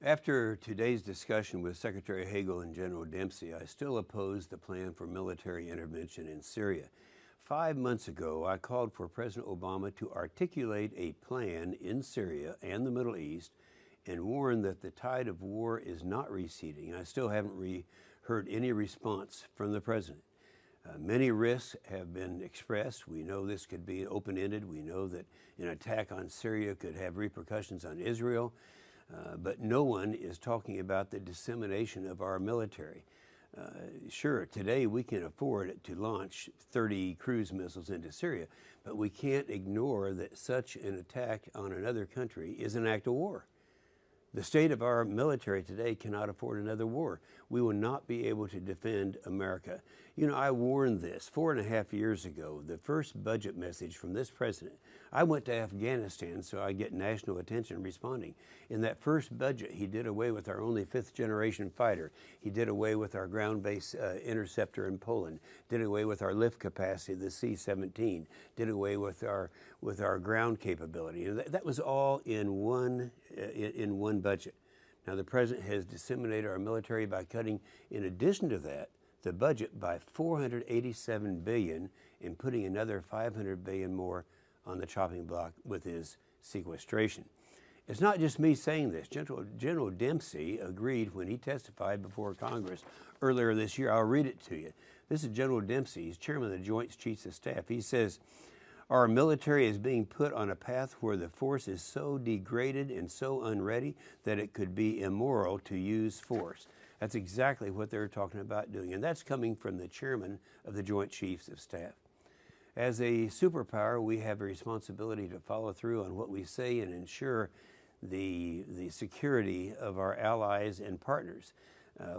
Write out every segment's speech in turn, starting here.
After today's discussion with Secretary Hagel and General Dempsey, I still oppose the plan for military intervention in Syria. 5 months ago, I called for President Obama to articulate a plan in Syria and the Middle East and warned that the tide of war is not receding. I still haven't heard any response from the President. Many risks have been expressed. We know this could be open-ended. We know that an attack on Syria could have repercussions on Israel. But no one is talking about the dissemination of our military. Sure, today we can afford to launch 30 cruise missiles into Syria, but we can't ignore that such an attack on another country is an act of war. The state of our military today cannot afford another war. We will not be able to defend America. You know, I warned this 4.5 years ago, the first budget message from this president. I went to Afghanistan so I get national attention responding. In that first budget, he did away with our only 5th-generation fighter. He did away with our ground-based interceptor in Poland, did away with our lift capacity, the C-17, did away with our ground capability. And that was all in one budget. Now, the president has disseminated our military by cutting, in addition to that, the budget by $487 billion and putting another $500 billion more on the chopping block with his sequestration. It's not just me saying this. General Dempsey agreed when he testified before Congress earlier this year. I'll read it to you. This is General Dempsey. He's chairman of the Joint Chiefs of Staff. He says, "Our military is being put on a path where the force is so degraded and so unready that it could be immoral to use force." That's exactly what they're talking about doing, and that's coming from the chairman of the Joint Chiefs of Staff. As a superpower, we have a responsibility to follow through on what we say and ensure the security of our allies and partners.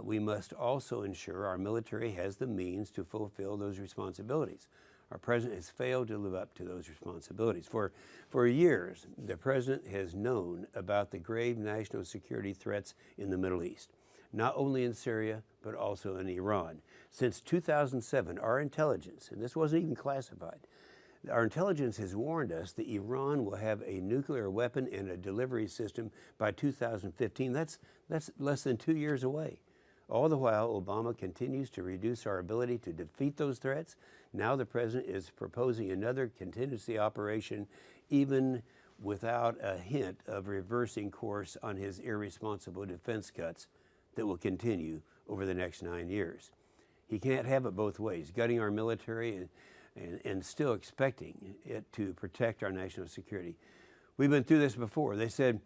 We must also ensure our military has the means to fulfill those responsibilities. Our president has failed to live up to those responsibilities. For years, the president has known about the grave national security threats in the Middle East, not only in Syria, but also in Iran. Since 2007, our intelligence, and this wasn't even classified, our intelligence has warned us that Iran will have a nuclear weapon and a delivery system by 2015. That's less than 2 years away. All the while, Obama continues to reduce our ability to defeat those threats. Now the president is proposing another contingency operation, even without a hint of reversing course on his irresponsible defense cuts that will continue over the next 9 years. He can't have it both ways, gutting our military and still expecting it to protect our national security. We've been through this before. They said,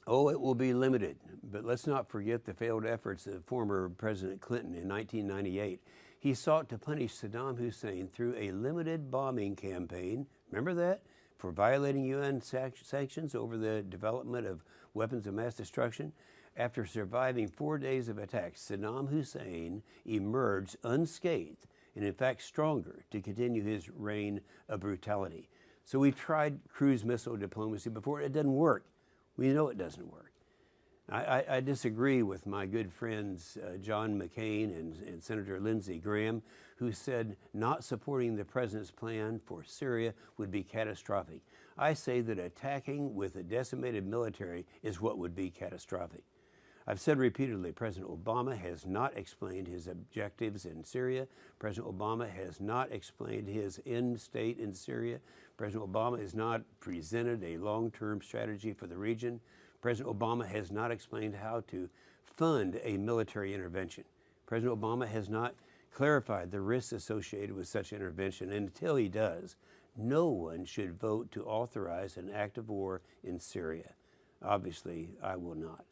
"Oh, it will be limited." But let's not forget the failed efforts of former President Clinton in 1998. He sought to punish Saddam Hussein through a limited bombing campaign. Remember that? For violating UN sanctions over the development of weapons of mass destruction. After surviving 4 days of attacks, Saddam Hussein emerged unscathed and in fact stronger to continue his reign of brutality. So we've tried cruise missile diplomacy before. It doesn't work. We know it doesn't work. I disagree with my good friends John McCain and Senator Lindsey Graham, who said not supporting the president's plan for Syria would be catastrophic. I say that attacking with a decimated military is what would be catastrophic. I've said repeatedly, President Obama has not explained his objectives in Syria. President Obama has not explained his end state in Syria. President Obama has not presented a long-term strategy for the region. President Obama has not explained how to fund a military intervention. President Obama has not clarified the risks associated with such intervention. And until he does, no one should vote to authorize an act of war in Syria. Obviously, I will not.